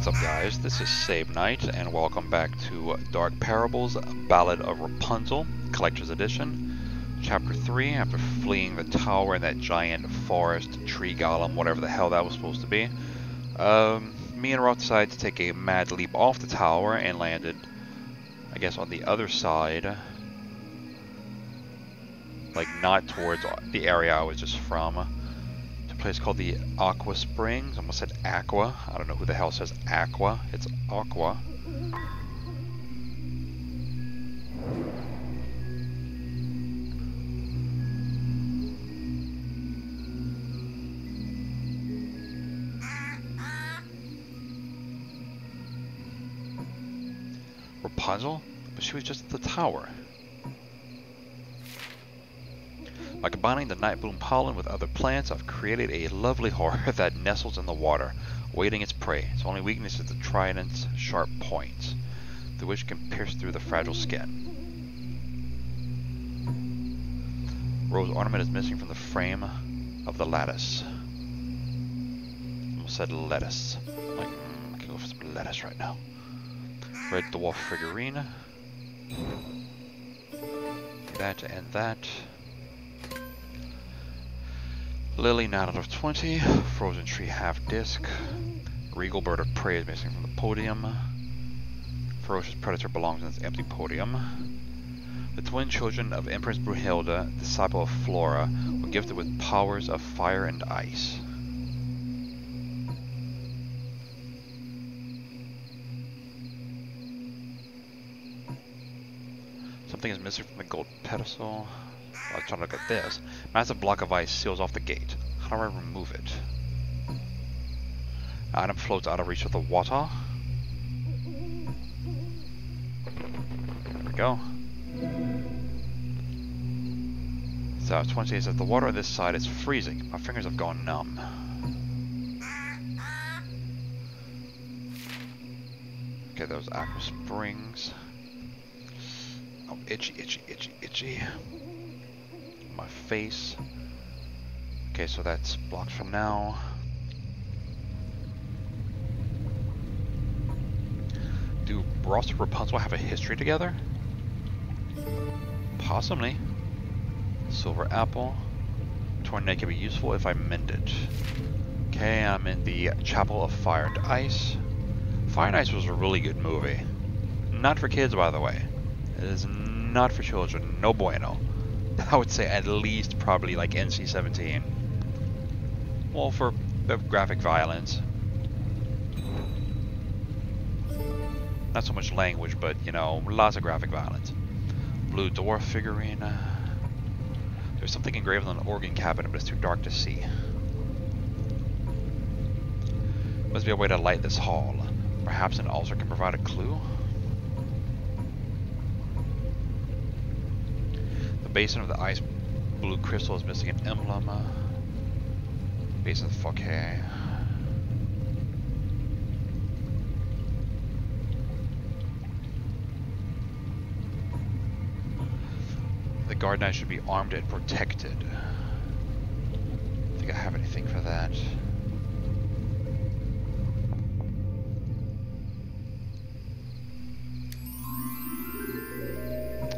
What's up, guys? This is Save Night, and welcome back to Dark Parables, Ballad of Rapunzel, Collector's Edition, Chapter 3, after fleeing the tower and that giant forest tree golem, whatever the hell that was supposed to be. Me and Roth decided to take a mad leap off the tower and landed, I guess, on the other side. Like, not towards the area I was just from. Place called the Aqua Springs. I almost said Aqua. I don't know who the hell says Aqua. It's Aqua. Rapunzel? But she was just at the tower. By combining the night bloom pollen with other plants, I've created a lovely horror that nestles in the water, awaiting its prey. Its only weakness is the trident's sharp points, through which can pierce through the fragile skin. Rose ornament is missing from the frame of the lattice. Almost said lettuce. Like, I can go for some lettuce right now. Red dwarf figurine. That and that. Lily 9 out of 20, frozen tree half disc, regal bird of prey is missing from the podium, ferocious predator belongs in this empty podium. The twin children of Empress Brunhilde, disciple of Flora, were gifted with powers of fire and ice. Something is missing from the gold pedestal. I was trying to look at this. Massive block of ice seals off the gate. How do I remove it? Item floats out of reach of the water. There we go. So 20 says the water on this side is freezing. My fingers have gone numb. Okay, those Aqua Springs. Oh, itchy, itchy, itchy, itchy. My face. Okay, so that's blocked for now. Do Ross and Rapunzel have a history together? Possibly. Silver apple. Tornado can be useful if I mend it. Okay, I'm in the Chapel of Fire and Ice. Fire and Ice was a really good movie. Not for kids, by the way. It is not for children. No bueno. I would say at least probably like NC-17. Well, for the graphic violence. Not so much language, but, you know, lots of graphic violence. Blue dwarf figurine. There's something engraved on an organ cabinet, but it's too dark to see. Must be a way to light this hall. Perhaps an altar can provide a clue? Basin of the ice blue crystal is missing an emblem. Basin of the okay. The guard knight should be armed and protected. I don't think I have anything for that.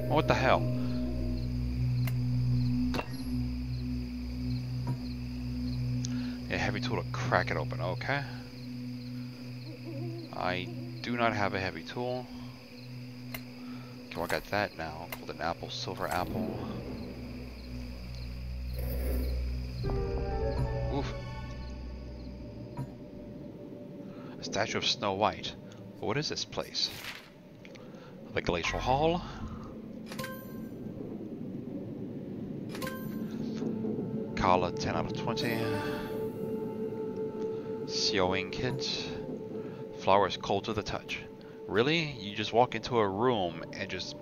What the hell? A heavy tool to crack it open, okay. I do not have a heavy tool. Okay, well, I got that now. Golden apple, silver apple. Oof. A statue of Snow White. But what is this place? The Glacial Hall? Kala 10 out of 20. Sewing kit. Flowers cold to the touch. Really? You just walk into a room and just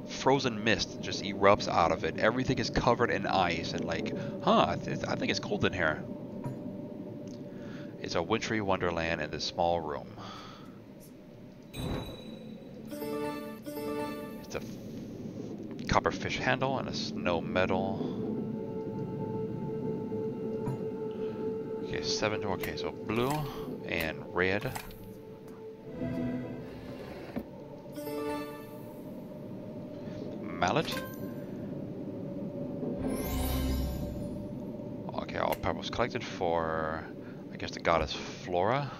frozen mist just erupts out of it. Everything is covered in ice and like, huh, I think it's cold in here. It's a wintry wonderland in this small room. It's a copper fish handle and a snow medal. Okay, 7 to, okay, so blue and red. mallet. Okay, all pebbles collected for, I guess, the goddess Flora.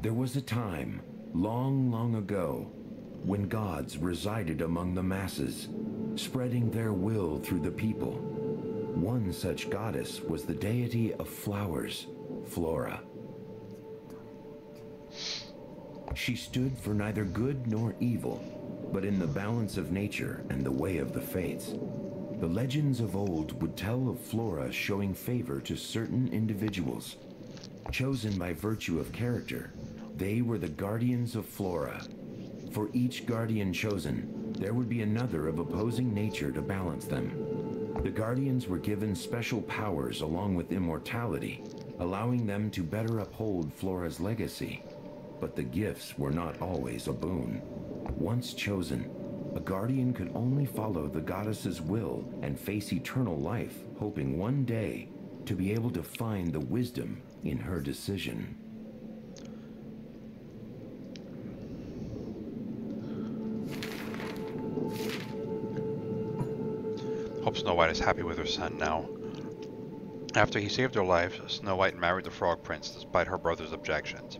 There was a time, long, long ago, when gods resided among the masses, spreading their will through the people. One such goddess was the deity of flowers, Flora. She stood for neither good nor evil, but in the balance of nature and the way of the fates. The legends of old would tell of Flora showing favor to certain individuals. Chosen by virtue of character, they were the guardians of Flora. For each guardian chosen, there would be another of opposing nature to balance them. The guardians were given special powers along with immortality, allowing them to better uphold Flora's legacy. But the gifts were not always a boon. Once chosen, a guardian could only follow the goddess's will and face eternal life, hoping one day to be able to find the wisdom in her decision. Hope Snow White is happy with her son now. After he saved her life, Snow White married the Frog Prince despite her brother's objections.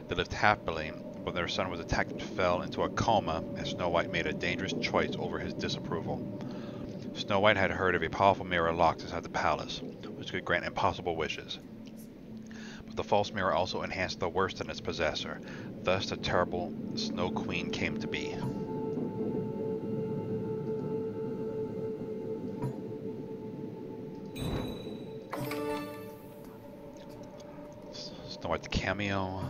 They lived happily, but their son was attacked and fell into a coma as Snow White made a dangerous choice over his disapproval. Snow White had heard of a powerful mirror locked inside the palace, which could grant impossible wishes. But the false mirror also enhanced the worst in its possessor. Thus the terrible Snow Queen came to be. Snow White the cameo.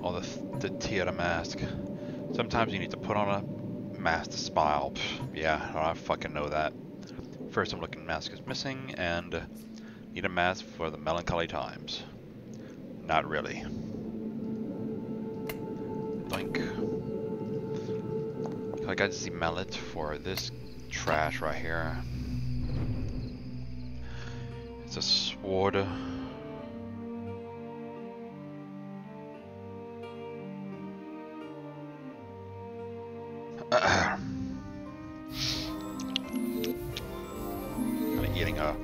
Oh, the Tiara mask. Sometimes you need to put on a mask to smile. Pfft, yeah, I fucking know that. First I'm looking mask is missing, and need a mask for the melancholy times. Not really. Doink. I got the mallet for this trash right here. It's a sword. I'm eating a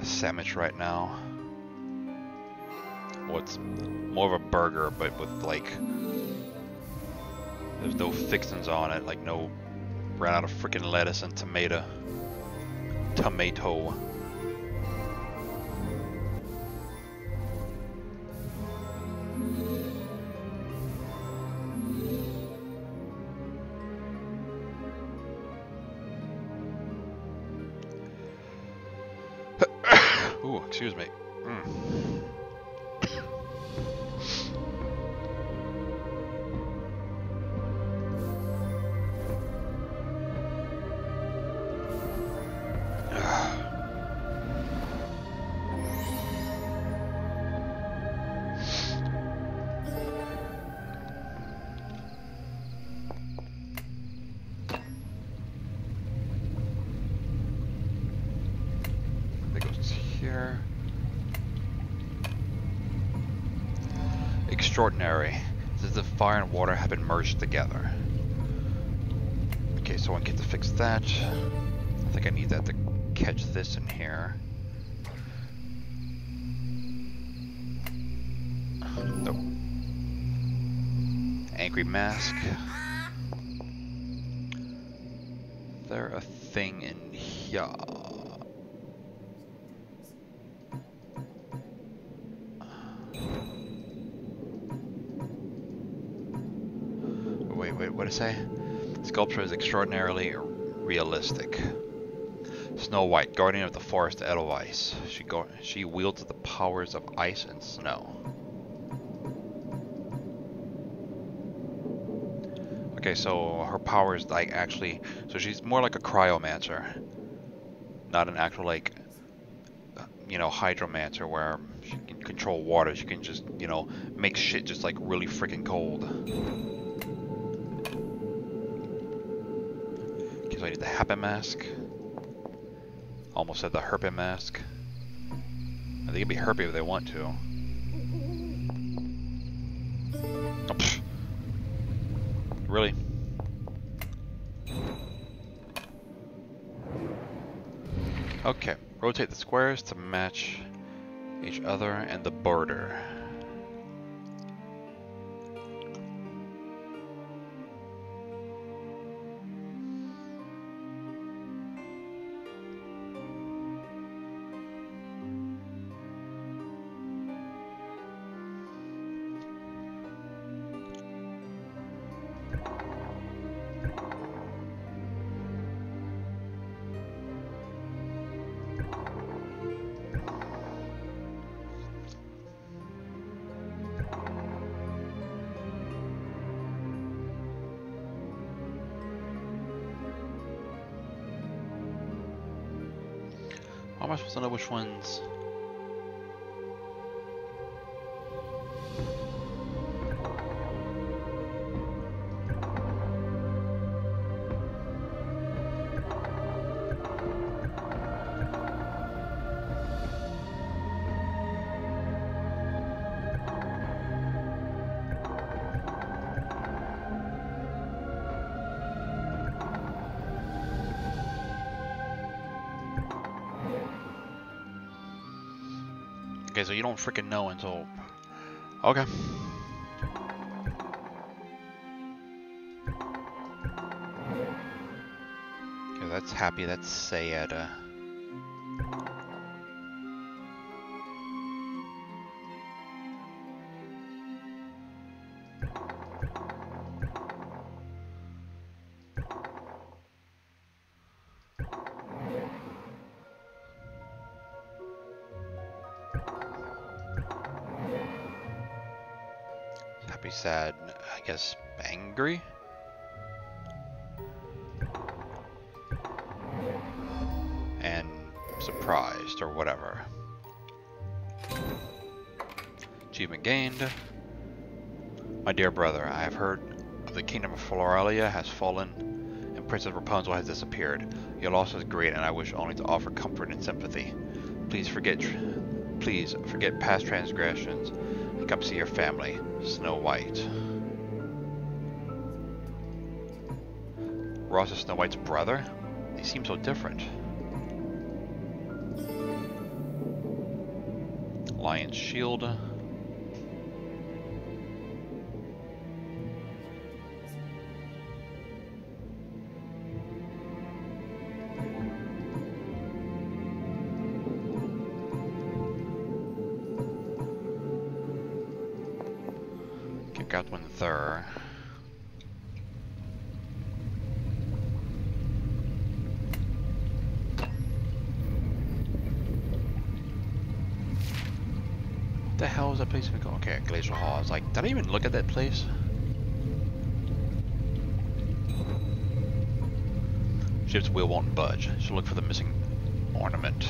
sandwich right now. Well, it's more of a burger, but with like, there's no fixings on it, like no, ran out of freaking lettuce and tomato. Ooh, excuse me. Here. Extraordinary. This is the fire and water have been merged together. Okay, so I get to fix that. I think I need that to catch this in here. Nope. Angry mask. Is there a thing in here? Wait, what did I say? Sculpture is extraordinarily realistic. Snow White, guardian of the forest Edelweiss. She wields the powers of ice and snow. Okay, so her powers like actually, so she's more like a cryomancer, not an actual like, you know, hydromancer where she can control water. She can just, you know, make shit just like really freaking cold. Okay, so I need the Happy Mask. Almost said the Herpy Mask. I think it'd be Herpy if they want to. Oh, really? Okay, rotate the squares to match each other and the border. How am I supposed to know which ones? Okay, so you don't freaking know until... Okay. Okay, that's happy, that's sad. Happy, sad, I guess angry? And surprised, or whatever. Achievement gained. My dear brother, I have heard the kingdom of Floralia has fallen, and Princess Rapunzel has disappeared. Your loss is great, and I wish only to offer comfort and sympathy. Please forget past transgressions, and come see your family, Snow White. Ross is Snow White's brother? They seem so different. Lion's shield. Got one there. What the hell is that place? Okay, Glacial Hall. I was like, did I even look at that place? Ship's wheel won't budge. Should look for the missing ornament.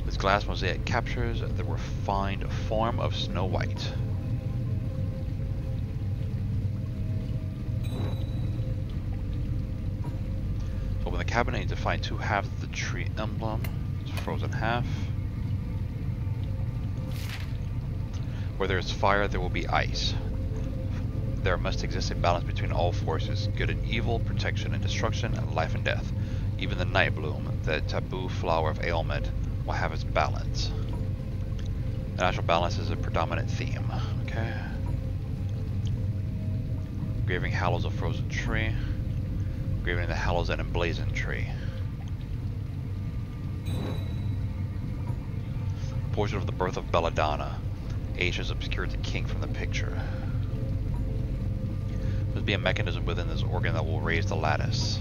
This glass mosaic captures the refined form of Snow White. Open the cabinet, I need to find two halves of the tree emblem. It's frozen half. Where there is fire, there will be ice. There must exist a balance between all forces, good and evil, protection and destruction, life and death. Even the night bloom, the taboo flower of ailment, will have its balance. The natural balance is a predominant theme. Okay. Engraving Hallows of Frozen Tree. Engraving the Hallows and Emblazoned Tree. Portrait of the birth of Belladonna. Age has obscured the king from the picture. There'll be a mechanism within this organ that will raise the lattice.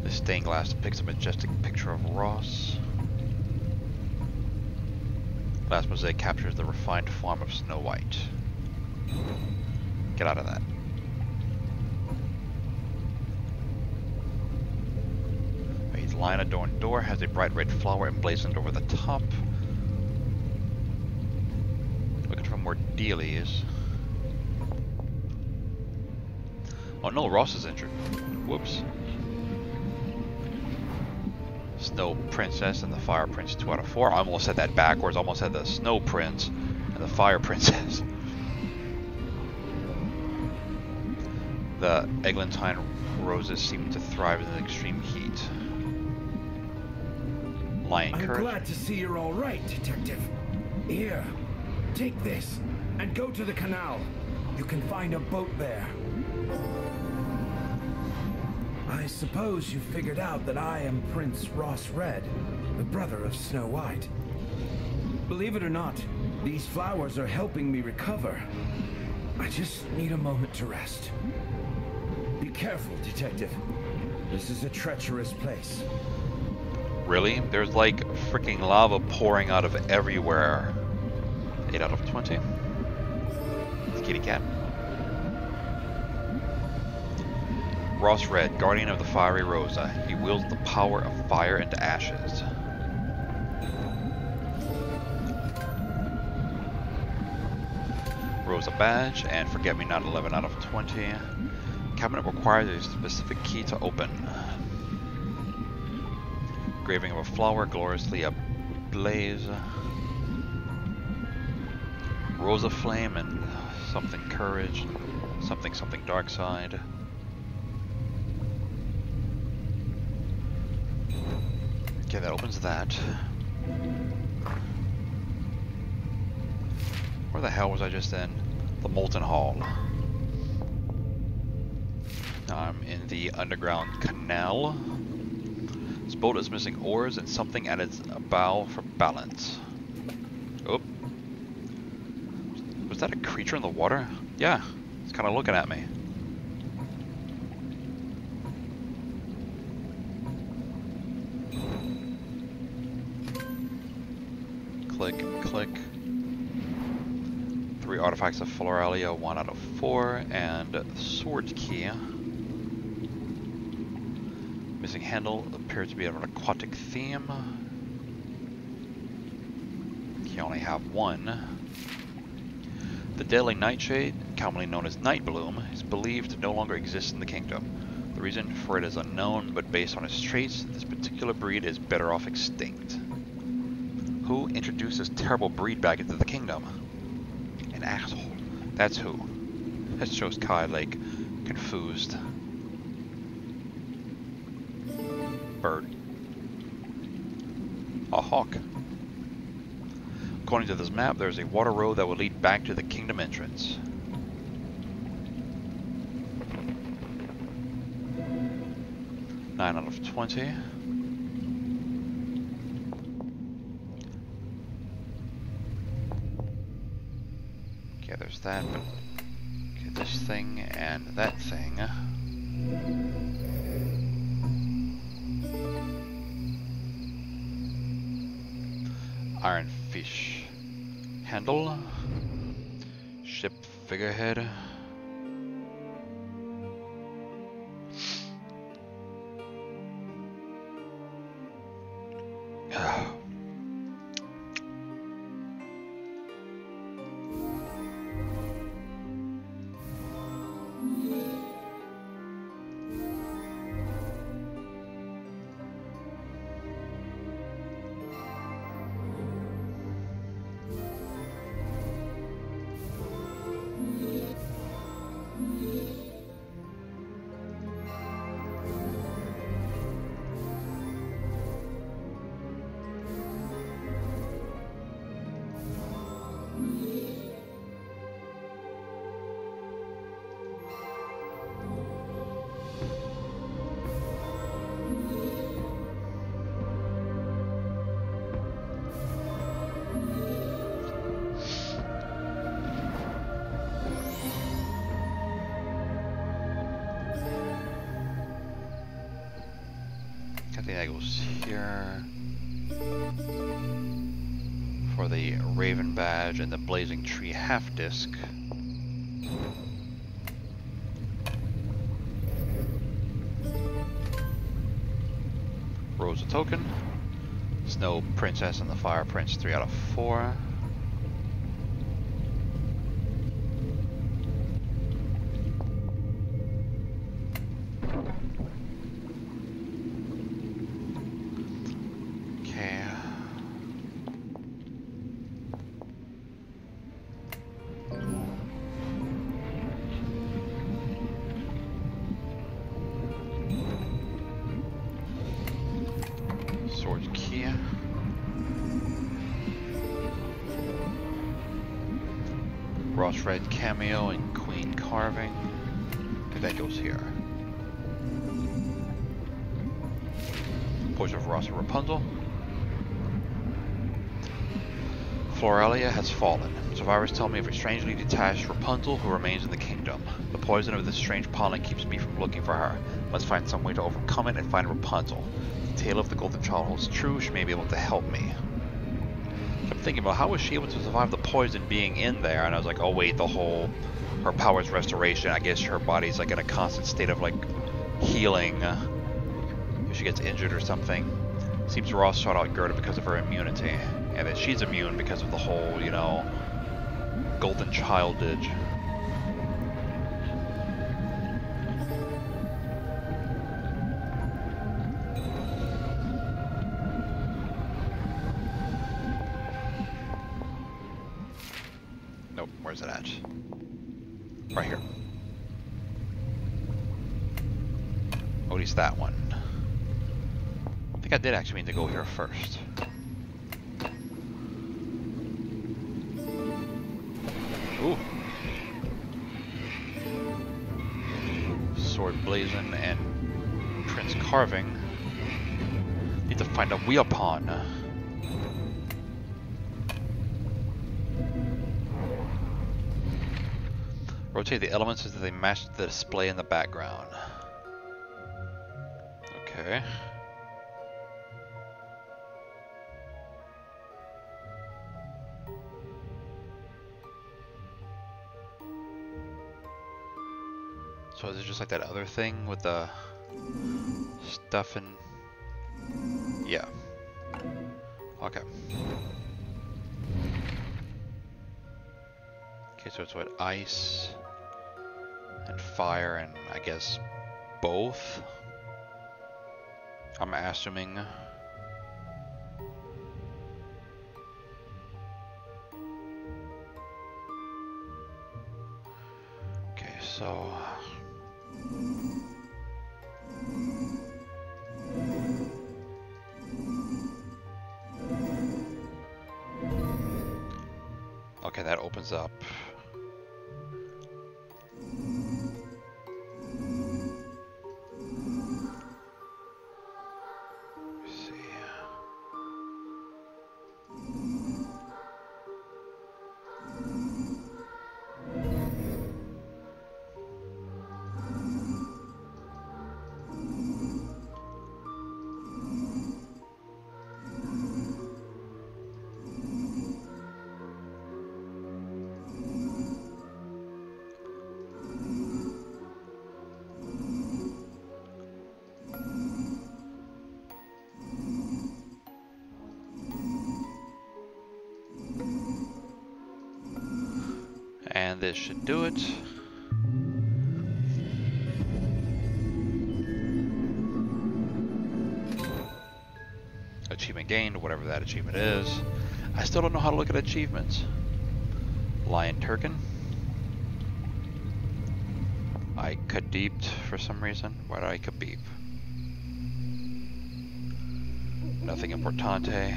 This stained glass depicts a majestic picture of Ross. Glass mosaic captures the refined form of Snow White. Get out of that. A lion adorned door has a bright red flower emblazoned over the top. Looking for more dealies. Oh no, Ross is injured. Whoops. Snow Princess and the Fire Prince 2 out of 4. I almost said that backwards. I almost said the Snow Prince and the Fire Princess. The eglantine roses seem to thrive in the extreme heat. Lion I'm courage. glad to see you're all right, Detective. Here, take this and go to the canal. You can find a boat there. I suppose you figured out that I am Prince Ross Red, the brother of Snow White. Believe it or not, these flowers are helping me recover. I just need a moment to rest. Be careful, Detective. This is a treacherous place. Really? There's like freaking lava pouring out of everywhere. 8 out of 20. It's kitty cat. Ross Red, guardian of the fiery Rosa. He wields the power of fire and ashes. Rosa badge and forget-me-not 11 out of 20. Cabinet requires a specific key to open. Engraving of a flower gloriously ablaze. Rosa flame and something courage. Something dark side. Okay, that opens that. Where the hell was I just in? The Molten Hall. Now I'm in the underground canal. This boat is missing oars and something at its bow for balance. Oh. Was that a creature in the water? Yeah, it's kind of looking at me. Click, click. 3 artifacts of Floralia, 1 out of 4, and sword key. Missing handle appears to be of an aquatic theme. You only have 1. The deadly nightshade, commonly known as night bloom, is believed to no longer exist in the kingdom. The reason for it is unknown, but based on its traits, this particular breed is better off extinct. Who introduced this terrible breed back into the kingdom? An asshole. That's who. That shows Kai, like, confused. Bird. A hawk. According to this map, there's a water road that will lead back to the kingdom entrance. Nine out of 20. Okay, there's that, but okay, this thing and that thing. Iron fish handle, ship figurehead. I think that goes here for the Raven badge and the Blazing Tree half disc. Rosa token, Snow Princess and the Fire Prince 3 out of 4. Ross Red cameo and Queen carving. And that goes here. Portrait of Ross and Rapunzel. Floralia has fallen. Survivors tell me of a strangely detached Rapunzel who remains in the kingdom. The poison of this strange pollen keeps me from looking for her. Must find some way to overcome it and find Rapunzel. If the tale of the Golden Child holds true, she may be able to help me. So I'm thinking about how was she able to survive the poison being in there, and I was like, oh wait, her power's restoration. I guess her body's like in a constant state of like healing if she gets injured or something. Seems Ross sought out Gerda because of her immunity, and that she's immune because of the whole, you know, golden childage. Nope, where's it at? Right here. Oh, at least that one. I think I did actually mean to go here first. Ooh. Sword blazing and Prince carving. Need to find a wheel pawn. Rotate the elements so that they match the display in the background. Okay. So is it just like that other thing with the stuff and... Yeah. Okay. Okay, so it's what? Ice and fire and I guess both? I'm assuming. Okay, so... Okay, that opens up. Let's see. And this should do it. Achievement gained, whatever that achievement is. I still don't know how to look at achievements. Lion Turkin. I Kadeeped for some reason. Why did I Kabeep? Nothing importante.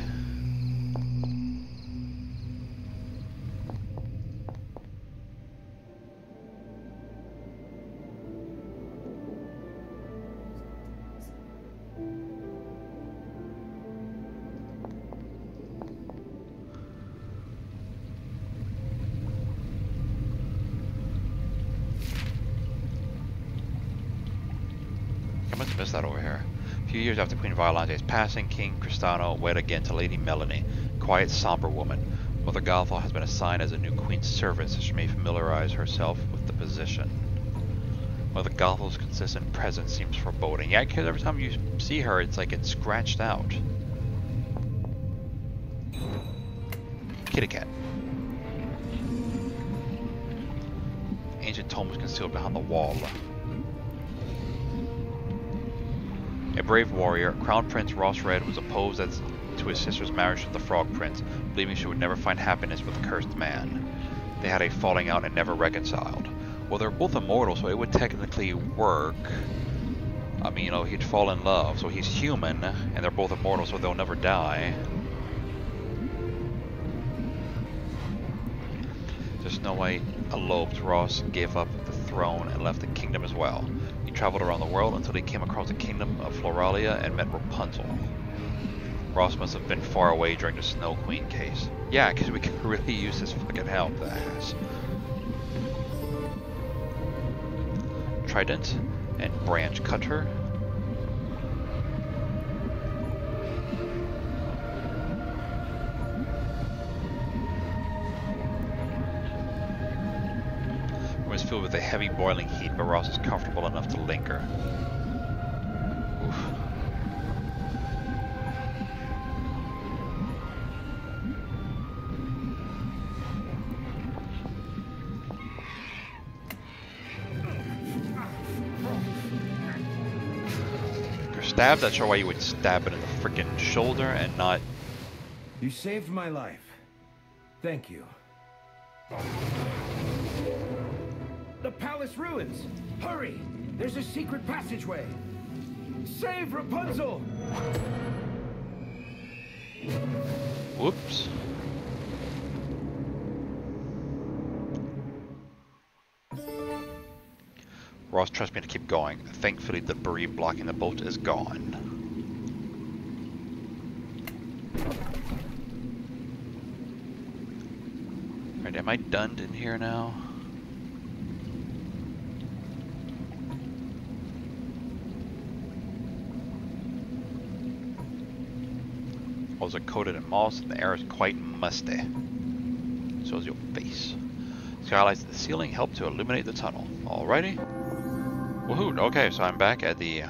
That over here. A few years after Queen Violante's passing, King Cristano wed again to Lady Melanie, quiet, somber woman. Mother Gothel has been assigned as a new queen's servant so she may familiarize herself with the position. Mother Gothel's consistent presence seems foreboding. Yeah, because every time you see her, it's like it's scratched out. Kitty cat. Ancient tome was concealed behind the wall. A brave warrior, Crown Prince Ross Red was opposed to his sister's marriage to the Frog Prince, believing she would never find happiness with the cursed man. They had a falling out and never reconciled. Well, they're both immortal, so it would technically work. I mean, you know, he'd fall in love, so he's human, and they're both immortal, so they'll never die. After Snow White eloped, Ross gave up the throne and left the kingdom as well. He traveled around the world until he came across the kingdom of Floralia and met Rapunzel. Ross must have been far away during the Snow Queen case. Yeah, because we can really use his fucking help, the ass. Trident and branch cutter. Room is filled with a heavy boiling heat, but Ross is comfortable enough to linger. Oof. Stab, that's why you would stab it in the freaking shoulder and not... You saved my life. Thank you. The palace ruins! Hurry! There's a secret passageway! Save Rapunzel! Whoops. Ross trusts me to keep going. Thankfully, the debris blocking the boat is gone. Alright, am I done in here now? Walls are coated in moss and the air is quite musty. So is your face. Skylights at the ceiling help to illuminate the tunnel. Alrighty. Woohoo! Okay, so I'm back at the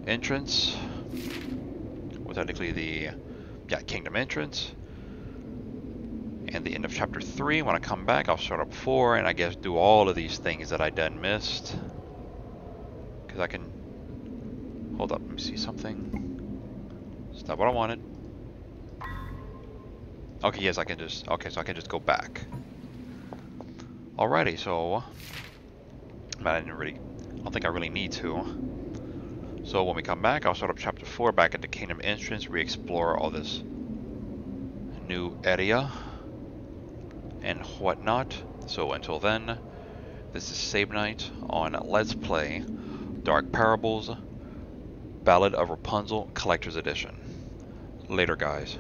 entrance. Well, technically the kingdom entrance. And the end of chapter 3. When I come back, I'll start up 4 and I guess do all of these things that I done missed. Because I can... Hold up, let me see something. Is that what I wanted? Okay, yes, I can just... Okay, so I can just go back. Alrighty, so... But I don't think I really need to. So when we come back, I'll start up chapter 4 back at the kingdom entrance. We explore all this new area and whatnot. So until then, this is Save Night on Let's Play Dark Parables Ballad of Rapunzel Collector's Edition. Later, guys.